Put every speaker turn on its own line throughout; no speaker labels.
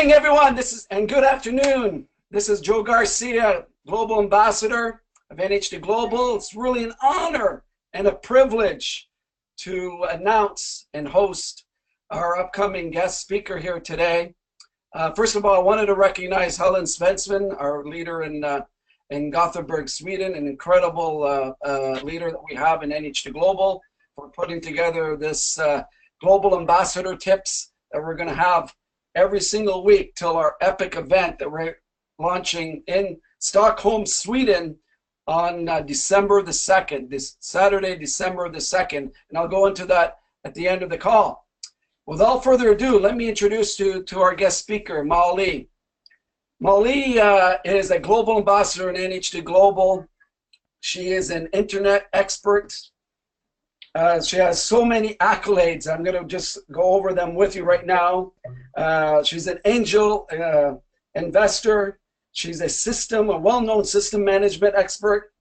morning, everyone. And good afternoon. This is Joe Garcia, Global Ambassador of NHD Global. It's really an honor and a privilege to announce and host our upcoming guest speaker here today. First of all, I wanted to recognize Helen Svensson, our leader in Gothenburg, Sweden, an incredible leader that we have in NHD Global, for putting together this Global Ambassador tips that we're going to have every single week till our epic event that we're launching in Stockholm, Sweden on December the 2nd, this Saturday, December the 2nd. And I'll go into that at the end of the call. Without further ado, let me introduce you to our guest speaker, Molly. Molly is a global ambassador in NHD Global. She is an internet expert. She has so many accolades. I'm going to just go over them with you right now. She's an angel investor. She's a well-known system management expert.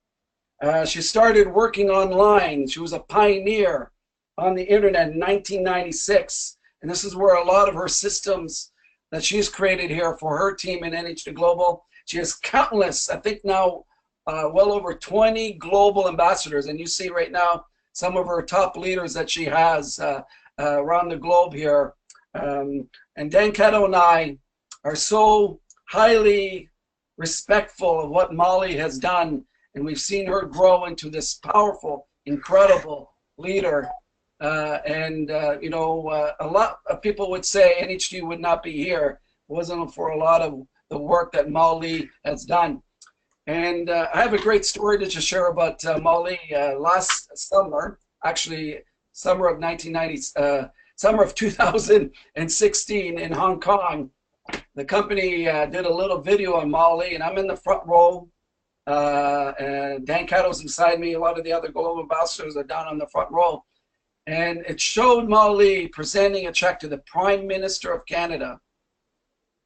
She started working online. She was a pioneer on the internet in 1996. And this is where a lot of her systems that she's created here for her team in NHD Global. She has countless, I think now, well over 20 global ambassadors. And you see right now some of her top leaders that she has around the globe here. And Dan Cato and I are so highly respectful of what Molly has done, and we've seen her grow into this powerful, incredible leader. You know, a lot of people would say NHD would not be here if it wasn't for a lot of the work that Molly has done. And I have a great story to just share about Molly. Last summer, actually summer of 2016 in Hong Kong, the company did a little video on Molly, and I'm in the front row. And Dan Cato's beside me. A lot of the other global ambassadors are down on the front row. And it showed Molly presenting a check to the Prime Minister of Canada.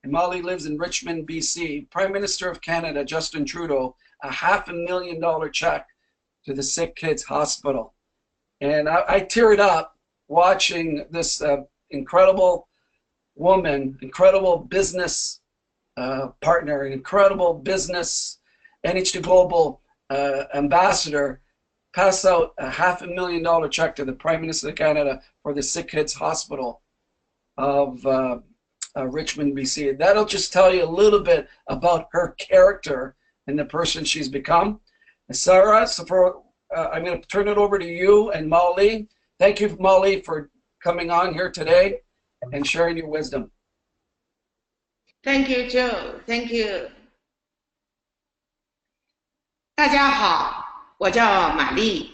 And Molly lives in Richmond, BC. Prime Minister of Canada, Justin Trudeau, a $500,000 check to the Sick Kids Hospital. And I teared up watching this incredible woman, incredible business partner, an incredible business NHD Global ambassador pass out a $500,000 check to the Prime Minister of Canada for the Sick Kids Hospital of Richmond, BC. That'll just tell you a little bit about her character and the person she's become. And Sarah, I'm going to turn it over to you and Molly. Thank you, Molly, for coming on here today and sharing your wisdom.
Thank you, Joe. Thank you. 大家好，我叫玛丽，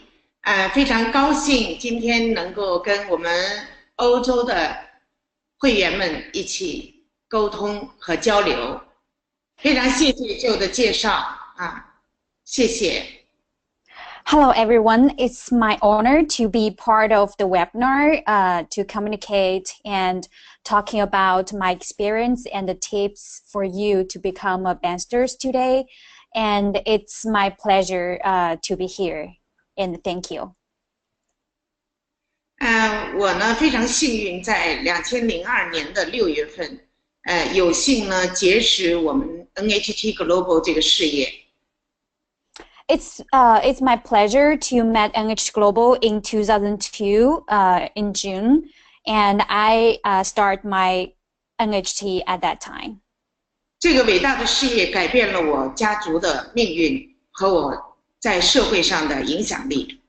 非常高兴今天能够跟我们欧洲的会员们一起沟通和交流，非常谢谢 Joe 的介绍啊，谢谢。
Hello, everyone. It's my honor to be part of the webinar to communicate and talking about my experience and the tips for you to become ambassadors today. And it's my pleasure to be here. And thank you.
我呢非常幸运，在2002年的6月份，有幸呢结识我们 NHT Global 这个事业。
It's my pleasure to meet NHT Global in 2002 in June, and I start my NHT at that time.
这个伟大的事业改变了我家族的命运和我在社会上的影响力。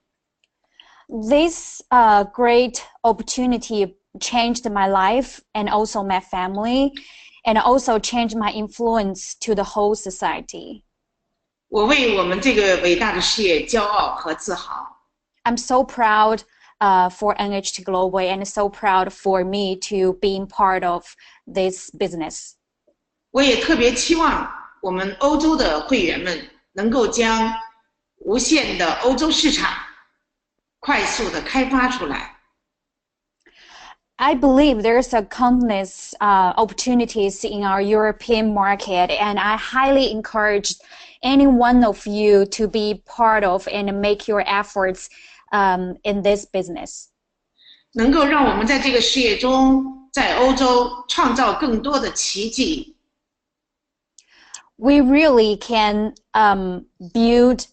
This great opportunity changed my life and also my family, and also changed my influence to the whole society.
我为我们这个伟大的事业骄傲和自豪。
I'm so proud for NHT Global, and so proud for me to being part of this business.
我也特别期望我们欧洲的会员们能够将无限的欧洲市场快速的开发出来。
I believe there's a countless opportunities in our European market, and I highly encourage any one of you to be part of and make your efforts in this business.
能够让我们在这个事业中在欧洲创造更多的奇迹。
We really can build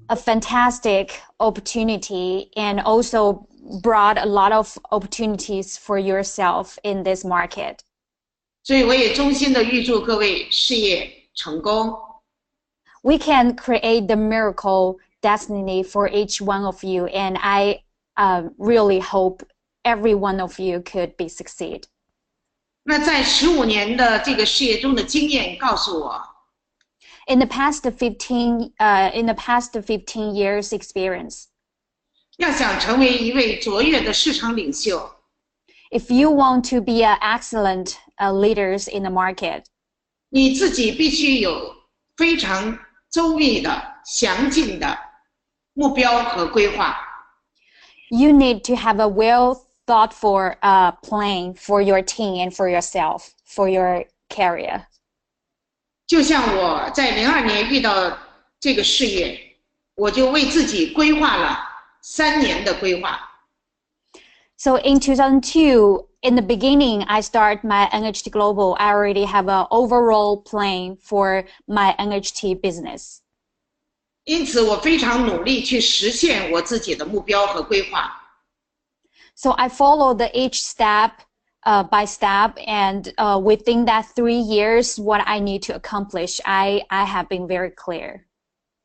a fantastic opportunity and also brought a lot of opportunities for yourself in this market.
所以我也衷心的预祝各位事业成功。
We can create the miracle destiny for each one of you, and I really hope every one of you could be succeed.
那在15年的这个事业中的经验告诉我，
in the past 15 years experience,
要想成为一位卓越的市场领袖，
if you want to be an excellent leaders in the market,
你自己必须有非常周密的、详尽的目标和规划。
you need to have a well thoughtful plan for your team and for yourself, for your career.
就像我在02年遇到这个事业，我就为自己规划了3年的规划。
So in 2002, in the beginning, I start my NHT Global. I already have an overall plan for my NHT business.
因此，我非常努力去实现我自己的目标和规划。
So I follow the each step by step, and within that 3 years, what I need to accomplish, I have been very clear.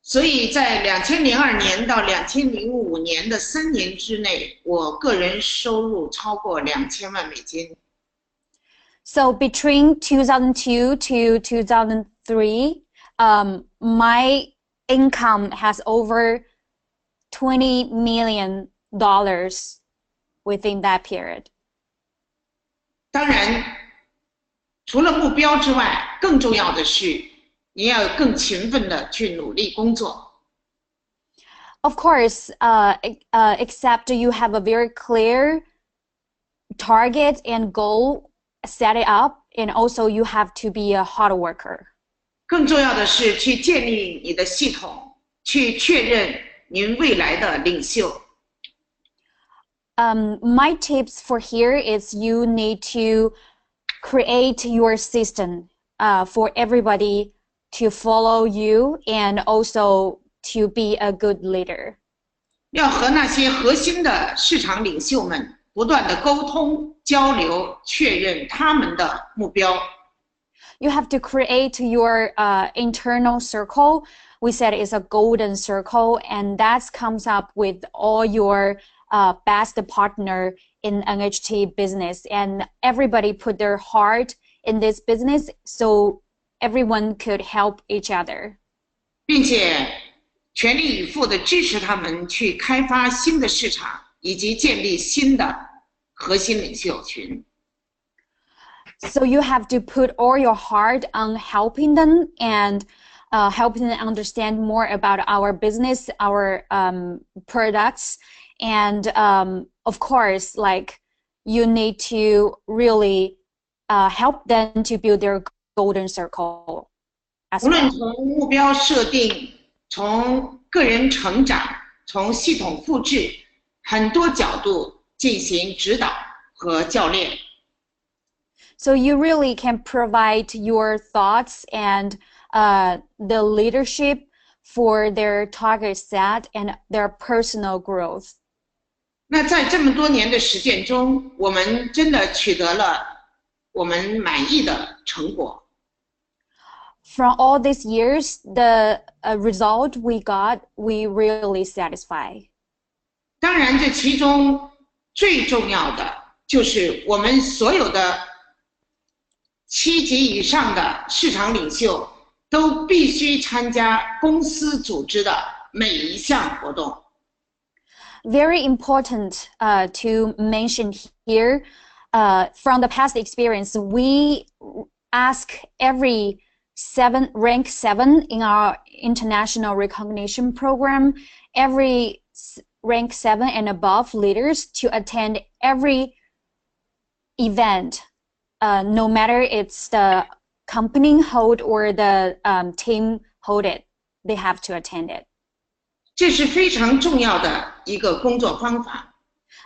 所以在2002年到2005年的3年之内，我个人收入超过2000万美金。
So between 2002 to 2003, my income has over $20 million within that period.
当然，除了目标之外，更重要的是，你要更勤奋的去努力工作。
Of course, except you have a very clear target and goal, set it up, and also you have to be a hard worker.
更重要的是去建立你的系统，去确认您未来的领袖。
My tips for here is you need to create your system for everybody to follow you and also to be a good leader.
要和那些核心的市场领袖们不断的沟通、交流，确认他们的目标。
You have to create your internal circle. We said it's a golden circle, and that comes up with all your best partner in NHT business, and everybody put their heart in this business so everyone could help each other.
并且全力以赴地支持他们去开发新的市场，以及建立新的核心领袖群。
So you have to put all your heart on helping them and helping them understand more about our business, our products, and of course, like you need to really help them to build their golden circle as
无论
well.
从目标设定、从个人成长、从系统复制，很多角度进行指导和教练。
So you really can provide your thoughts and the leadership for their target set and their personal growth.
那在这么多年的实践中，我们真的取得了我们满意的成果。
From all these years, the result we got, we really satisfy.
当然，这其中最重要的就是我们所有的7级以上的市场领袖都必须参加公司组织的每一项活动。
Very important to mention here, from the past experience, we ask every rank 7 in our international recognition program, every rank 7 and above leaders to attend every event, no matter it's the company hold or the team hold it, they have to attend it.
这是非常重要的一个工作方法。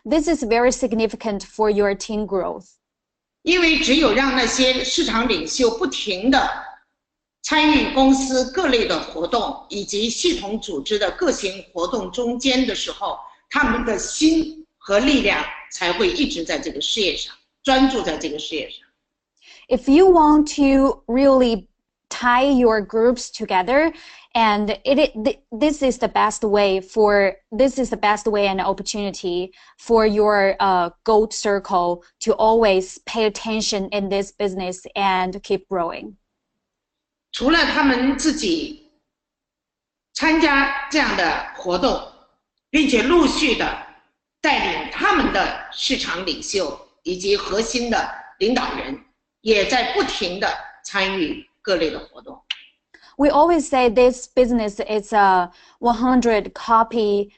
this is very significant for your team growth.
因为只有让那些市场领袖不停地参与公司各类的活动以及系统组织的各型活动中间的时候，他们的心和力量才会一直在这个事业上，专注在这个事业上。
If you want to really tie your groups together, and this is the best way and opportunity for your gold circle to always pay attention in this business and keep growing.
除了他们自己参加这样的活动，并且陆续的带领他们的市场领袖以及核心的领导人，也在不停的参与各类的活动。
We always say this business is a 100 copy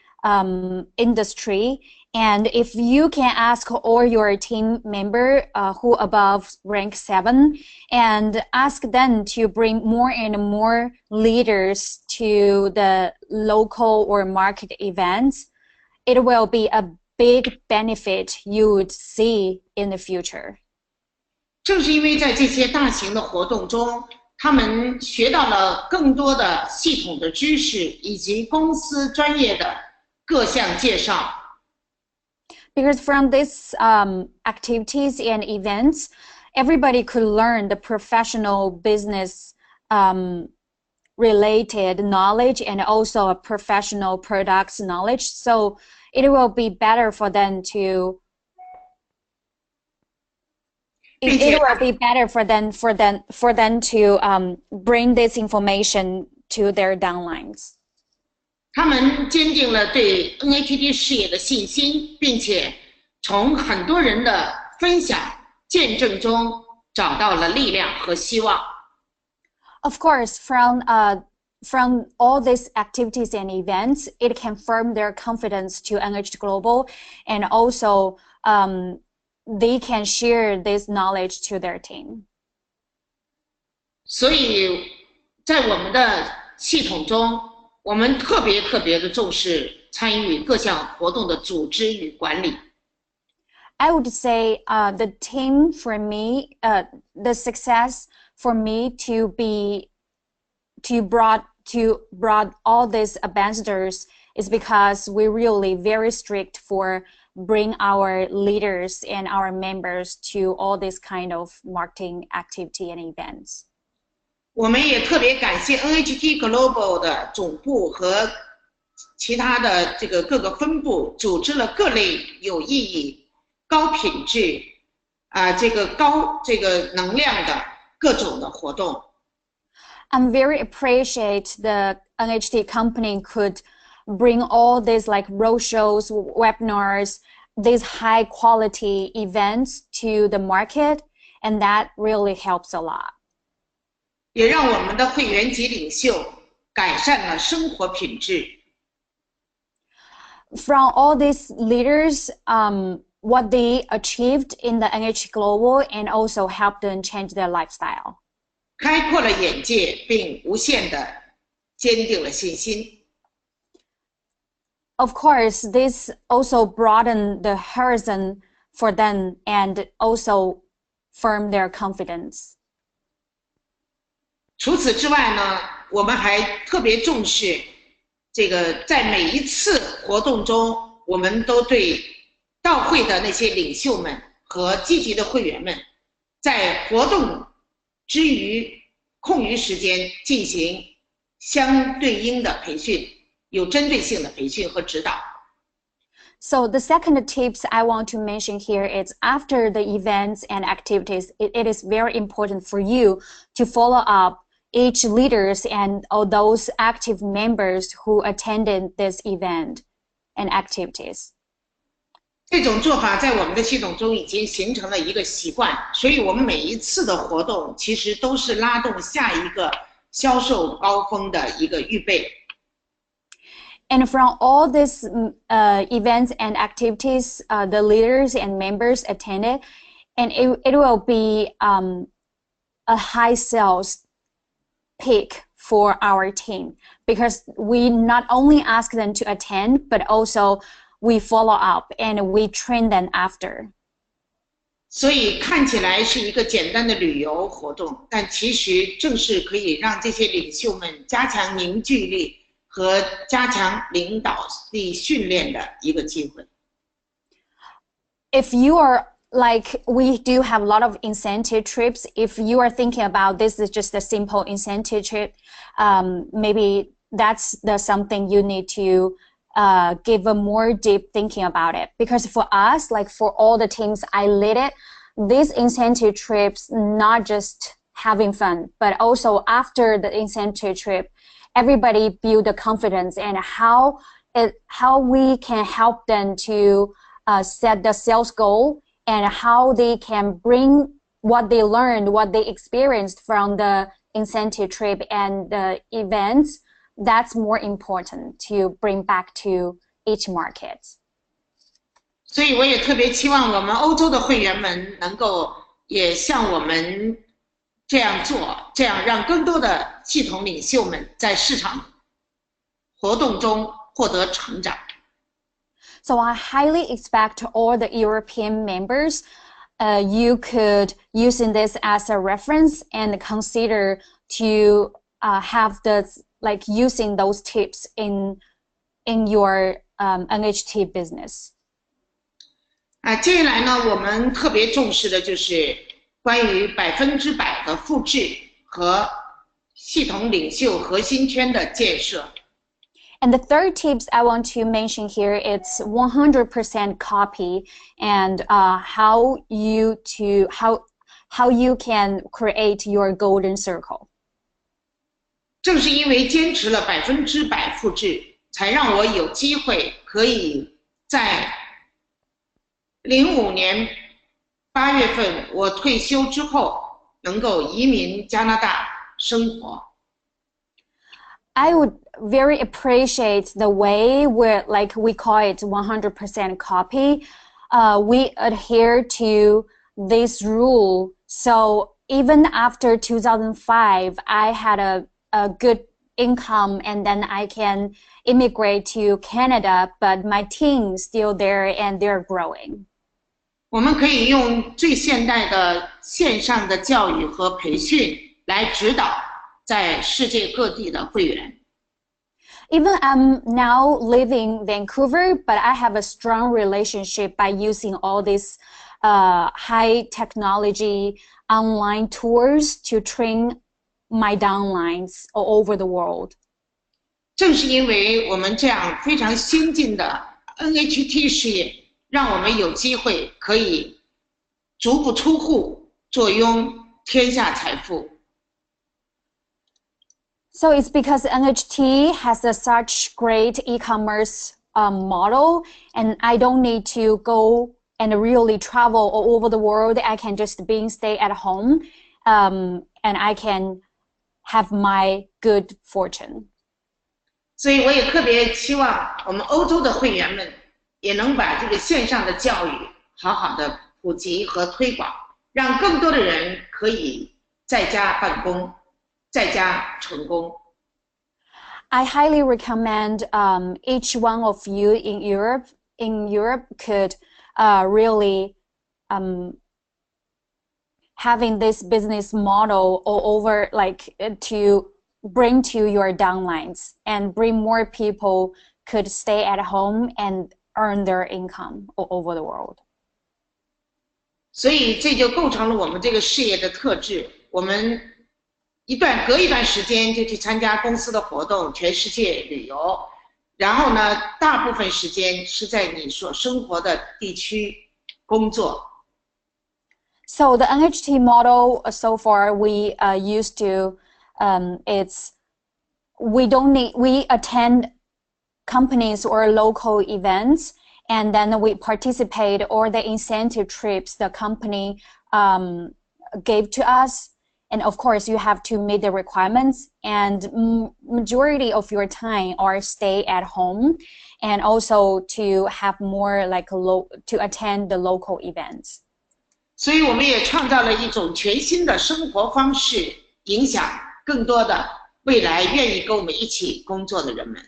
industry, and if you can ask all your team member who above rank 7 and ask them to bring more and more leaders to the local or market events, it will be a big benefit you would see in the future.
正是因为在这些大型的活动中，他们学到了更多的系统的知识以及公司专业的各项介绍。
Because from these activities and events, everybody could learn the professional business related knowledge and also a professional products knowledge. So it will be better for them to it will be better for them to bring this information to their downlines.
他们坚定了对 NHT 事业的信心，并且从很多人的分享见证中找到了力量和希望。
Of course, from all these activities and events, it confirmed their confidence to NHT Global, and also they can share this knowledge to their team.
所以在我们的系统中，我们特别的重视参与各项活动的组织与管理。
I would say the team for me, the success for me to brought all these ambassadors is because we're really very strict for bring our leaders and our members to all this kind of marketing activity and events.
我们也特别感谢 NHT Global 的总部和其他的这个各个分部组织了各类有意义、高品质这个能量的各种的活动。
I'm very appreciate the NHT company could bring all these like roadshows, webinars, these high quality events to the market, and that really helps a lot.
也让我们的会员及领袖改善了生活品质。
From all these leaders, what they achieved in the NHT Global and also helped them change their lifestyle.
开阔了眼界，并无限的坚定了信心。
Of course, this also broadened the horizon for them and also firmed their confidence.
除此之外呢，我们还特别重视这个在每一次活动中，我们都对到会的那些领袖们和积极的会员们，在活动之余空余时间进行相对应的培训，有针对性的培训和指导。
So the second tips I want to mention here is after the events and activities, it is very important for you to follow up each leaders and all those active members who attended this event and activities.
这种做法在我们的系统中已经形成了一个习惯，所以我们每一次的活动其实都是拉动下一个销售高峰的一个预备。
And from all these events and activities, the leaders and members attended, and it will be a high sales peak for our team because we not only ask them to attend, but also we follow up and we train them after.
所以看起来是一个简单的旅游活动，但其实正是可以让这些领袖们加强凝聚力和加强领导力训练的一个机会。
If you are like, we do have a lot of incentive trips. If you are thinking about this is just a simple incentive trip, maybe that's something you need to give a more deep thinking about it. Because for us, like for all the teams I lead it, these incentive trips, not just having fun, but also after the incentive trip, everybody build the confidence and how we can help them to set the sales goal and how they can bring what they learned, what they experienced from the incentive trip and the events. That's more important to bring back to each market.
所以我也特别期望我们欧洲的会员们能够也像我们这样做，这样让更多的系统领袖们在市场活动中获得成长。
So I highly expect all the European members, you could using this as a reference and consider to have like using those tips in your NHT business.
接下来呢，我们特别重视的就是关于100%的复制和系统领袖核心圈的建设。
And the third tips I want to mention here, it's 100% copy and how you can create your golden circle.
正是因为坚持了100%复制，才让我有机会可以在05年8月份我退休之后，能够移民加拿大生活。
I would very appreciate the way where, like we call it 100% copy. We adhere to this rule. So even after 2005, I had a good income and then I can immigrate to Canada, but my team is still there and they're growing.
我们可以用最现代的线上的教育和培训来指导在世界各地的会员。
Even I'm now living in Vancouver, but I have a strong relationship by using all these high technology online tools to train my downlines all over the world.
正是因为我们这样非常先进的 NHT 事业，让我们有机会可以足不出户，坐拥天下财富。
So it's because NHT has such great e-commerce model, and I don't need to go and really travel all over the world. I can just stay at home, and I can have my good fortune.
所以我也特别期望我们欧洲的会员们也能把这个线上的教育好好的普及和推广，让更多的人可以在家办公，在家成功。
I highly recommend each one of you in Europe could really having this business model all over, like to bring to your downlines and bring more people could stay at home and earn their income all over the world.
所以这就构成了我们这个事业的特质。我们隔一段时间就去参加公司的活动，全世界旅游，然后呢，大部分时间是在你所生活的地区工作。
So the NHT model so far we used to we attend companies or local events, and then we participate all the incentive trips the company gave to us. And of course, you have to meet the requirements, and majority of your time are stay at home, and also to have more like to attend the local events.
所以我们也创造了一种全新的生活方式，影响更多的未来愿意跟我们一起工作的人们。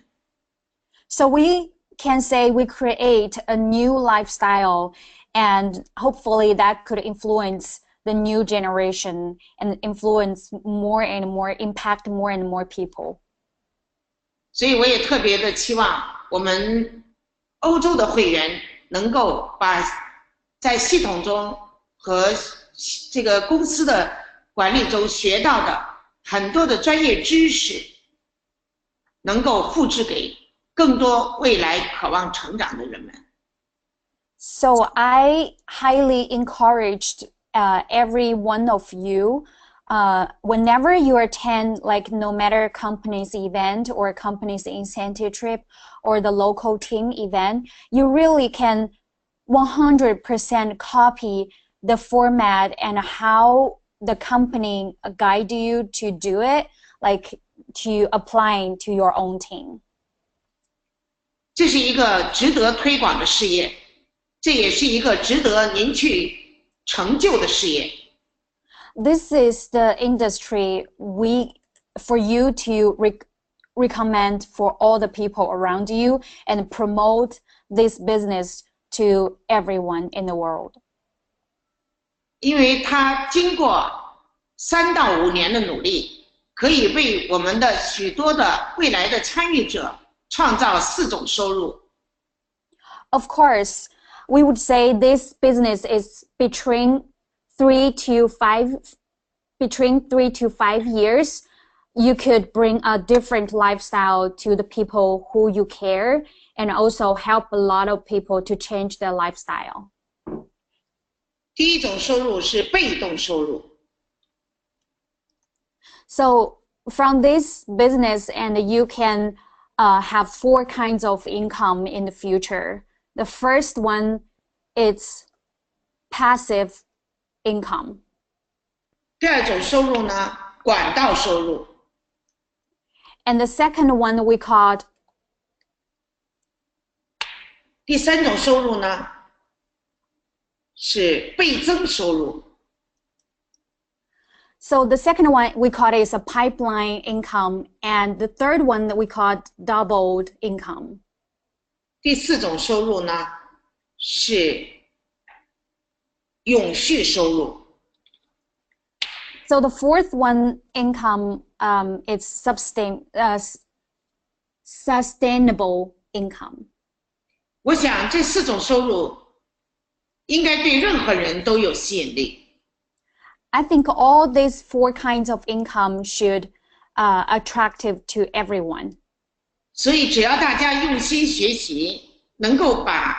So we can say we create a new lifestyle, and hopefully that could influence the new generation and influence more and more, impact more and more people.
所以我也特别的期望我们欧洲的会员能够把在系统中和这个公司的管理中学到的很多的专业知识，能够复制给更多未来渴望成长的人们。
So I highly encouraged every one of you, whenever you attend, like no matter company's event or company's incentive trip or the local team event, you really can 100% copy the format and how the company guide you to do it, like to applying to your own team.
这是一个值得推广的事业，这也是一个值得您去成就的事业。
This is the industry for you to recommend for all the people around you and promote this business to everyone in the world.
因为它经过3到5年的努力，可以为我们的许多的未来的参与者创造4种收入。
Of course, we would say this business is between 3 to 5 years. You could bring a different lifestyle to the people who you care and also help a lot of people to change their lifestyle.
第一种收入是被动收入。
So from this business, and you can have 4 kinds of income in the future. The first one is passive income.
第二种收入呢，管道收入。
And the second one we called.
第3种收入呢，是倍增收入。
So the second one we call is a pipeline income, and the third one that we called doubled income.
第4种收入呢，是永续收入。
So the fourth one income is sustainable income.
我想这4种收入应该对任何人都有吸引力。
I think all these 4 kinds of income should attractive to everyone.
所以只要大家用心学习，能够把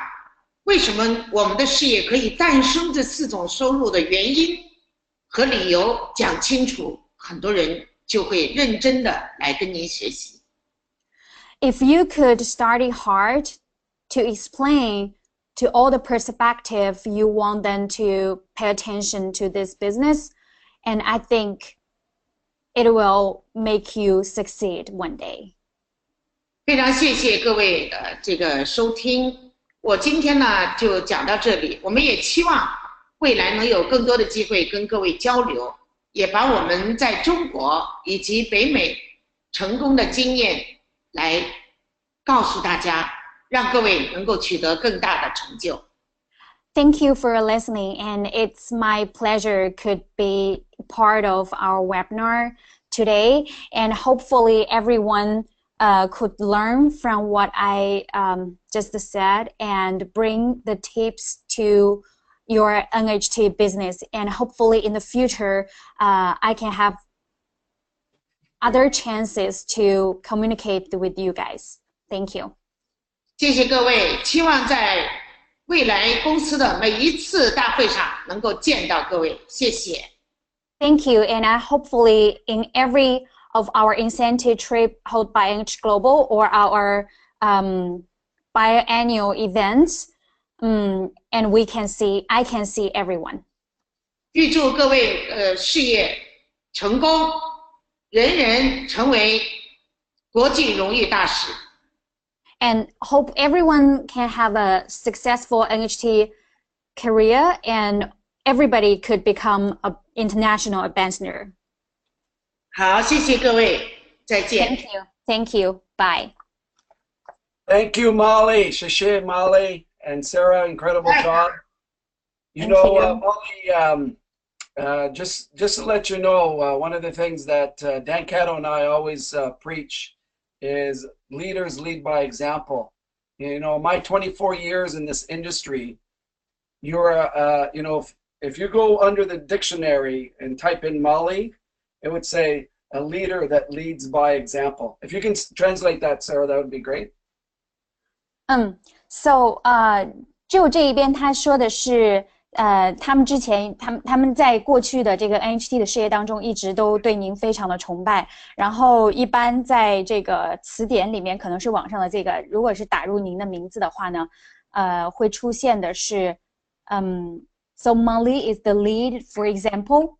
为什么我们的事业可以诞生这4种收入的原因和理由讲清楚，很多人就会认真的来跟您学习。
If you could study hard to explain to all the perspective you want them to pay attention to this business, and I think it will make you succeed one day.
非常谢谢各位的这个收听，我今天呢就讲到这里。我们也期望未来能有更多的机会跟各位交流，也把我们在中国以及北美成功的经验来告诉大家，让各位能够取得更大的成就。
Thank you for listening, and it's my pleasure could be part of our webinar today, and hopefully everyone could learn from what I just said and bring the tips to your NHT business, and hopefully in the future I can have other chances to communicate with you guys. Thank you.
谢谢各位，期望在未来公司的每一次大会上能够见到各位，谢谢。
Thank you, and I hopefully in every of our incentive trip held by NH Global or our biannual events, and I can see everyone.
预祝各位事业成功，人人成为国际荣誉大使。
And hope everyone can have a successful NHT career and everybody could become an international ambassador.
好，谢谢各位，再见。
Thank you. Thank you. Bye.
Thank you, Molly. Shashay, Molly, and Sarah. Incredible job. You
Thank
know,
you.
Molly, just to let you know, one of the things that Dan Cato and I always preach is leaders lead by example. You know, my 24 years in this industry, you know, if you go under the dictionary and type in Molly, it would say a leader that leads by example. If you can translate that, Sarah, that would be great.
So 就这一边他说的是，他们之前他们在过去的这个 NHT 的事业当中，一直都对您非常的崇拜。然后一般在这个词典里面，可能是网上的这个，如果是打入您的名字的话呢，会出现的是，So Molly is the lead, for example.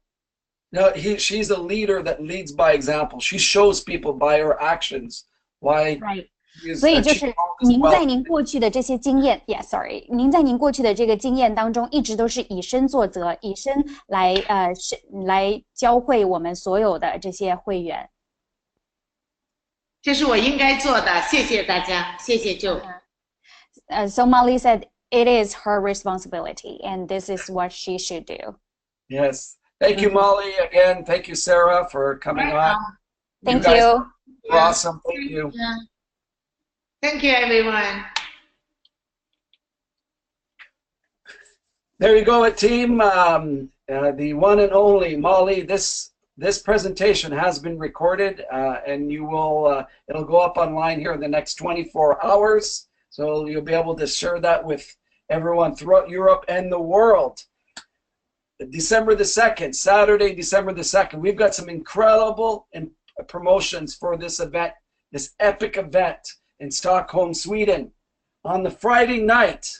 No, she's a leader that leads by example. She shows people by her actions why
Right.
she is
所以就是您
well.
在您过去的这些经验 ，sorry，您在您过去的这个经验当中，一直都是以身作则，以身来来教会我们所有的这些会员。
这是我应该做的，谢谢大家，谢谢就。
So Molly said it is her responsibility, and this is what she should do.
Yes. Thank you, Molly. Again, thank you, Sarah, for coming on.
Thank
guys
you.
are awesome. Thank you.
Thank you, everyone.
There you go, team. The one and only Molly. This presentation has been recorded, and you will it'll go up online here in the next 24 hours. So you'll be able to share that with everyone throughout Europe and the world. December the 2nd, Saturday, December the 2nd. We've got some incredible promotions for this event, this epic event in Stockholm, Sweden. On the Friday night,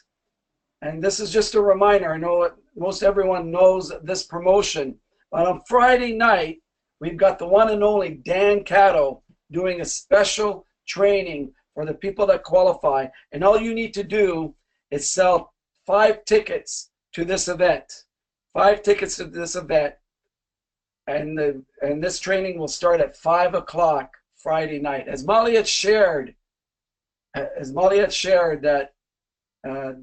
and this is just a reminder, I know most everyone knows this promotion, but on Friday night, we've got the one and only Dan Cato doing a special training for the people that qualify. And all you need to do is sell 5 tickets to this event. 5 tickets to this event. And this training will start at 5 o'clock Friday night. As Molly had shared that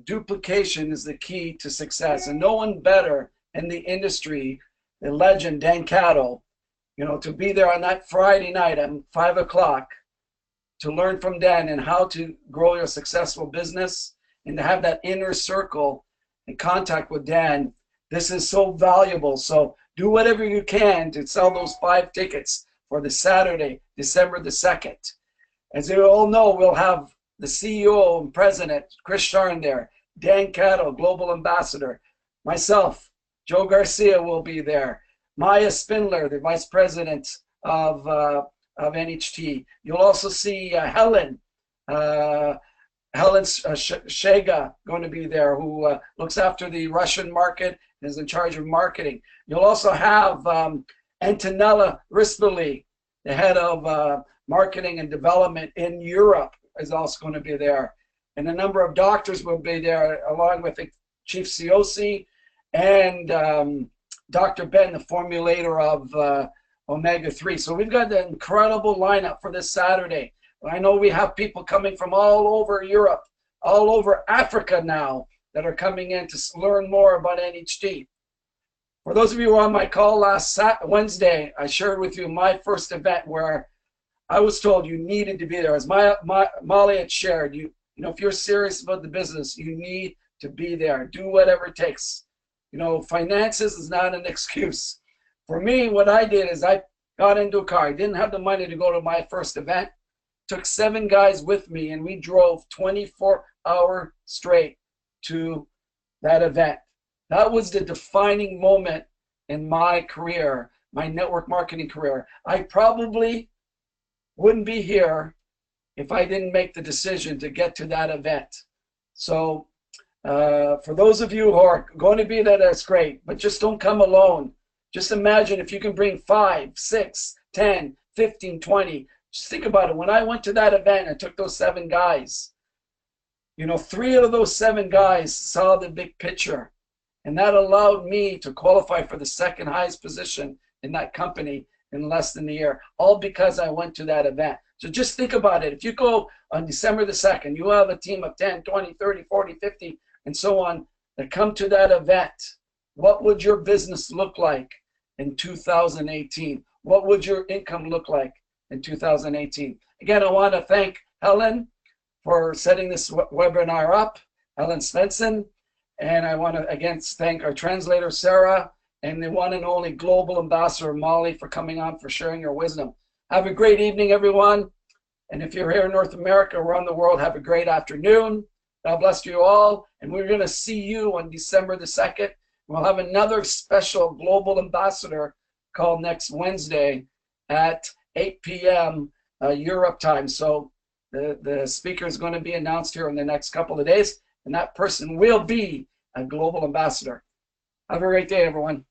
duplication is the key to success, and no one better in the industry, the legend Dan Cato, you know, to be there on that Friday night at 5 o'clock to learn from Dan and how to grow your successful business and to have that inner circle and contact with Dan. This is so valuable. So do whatever you can to sell those 5 tickets for the Saturday, December the 2nd. As you all know, we'll have the CEO and President, Chris Sharn there, Dan Cato, Global Ambassador, myself, Joe Garcia will be there, Maya Spindler, the Vice President of NHT. You'll also see Helen Shega going to be there, who looks after the Russian market and is in charge of marketing. You'll also have Antonella Rispoli, the head of marketing and development in Europe, is also going to be there. And a number of doctors will be there, along with the Chief COC and Dr. Ben, the formulator of omega-3. So we've got an incredible lineup for this Saturday. I know we have people coming from all over Europe, all over Africa now, that are coming in to learn more about NHT. For those of you who were on my call last Wednesday, I shared with you my first event where I was told you needed to be there. As Molly had shared, you know, if you're serious about the business, you need to be there. Do whatever it takes. You know, finances is not an excuse. For me, what I did is I got into a car. I didn't have the money to go to my first event. Took 7 guys with me, and we drove 24-hours straight to that event. That was the defining moment in my career, my network marketing career. I probably wouldn't be here if I didn't make the decision to get to that event. So for those of you who are going to be there, that's great, but just don't come alone. Just imagine if you can bring 5, 6, 10, 15, 20. Just think about it. When I went to that event and took those 7 guys, you know, 3 of those 7 guys saw the big picture. And that allowed me to qualify for the 2nd highest position in that company in less than a year, all because I went to that event. So just think about it. If you go on December the 2nd, you have a team of 10, 20, 30, 40, 50, and so on that come to that event. What would your business look like in 2018? What would your income look like in 2018? Again, I want to thank Helen for setting this webinar up, Helen Svensson. And I want to again thank our translator, Sarah, and the one and only Global Ambassador, Molly, for coming on, for sharing your wisdom. Have a great evening, everyone. And if you're here in North America or around the world, have a great afternoon. God bless you all. And we're going to see you on December the 2nd. We'll have another special Global Ambassador call next Wednesday at 8 p.m. Europe time. So the speaker is going to be announced here in the next couple of days, and that person will be a Global Ambassador. Have a great day, everyone.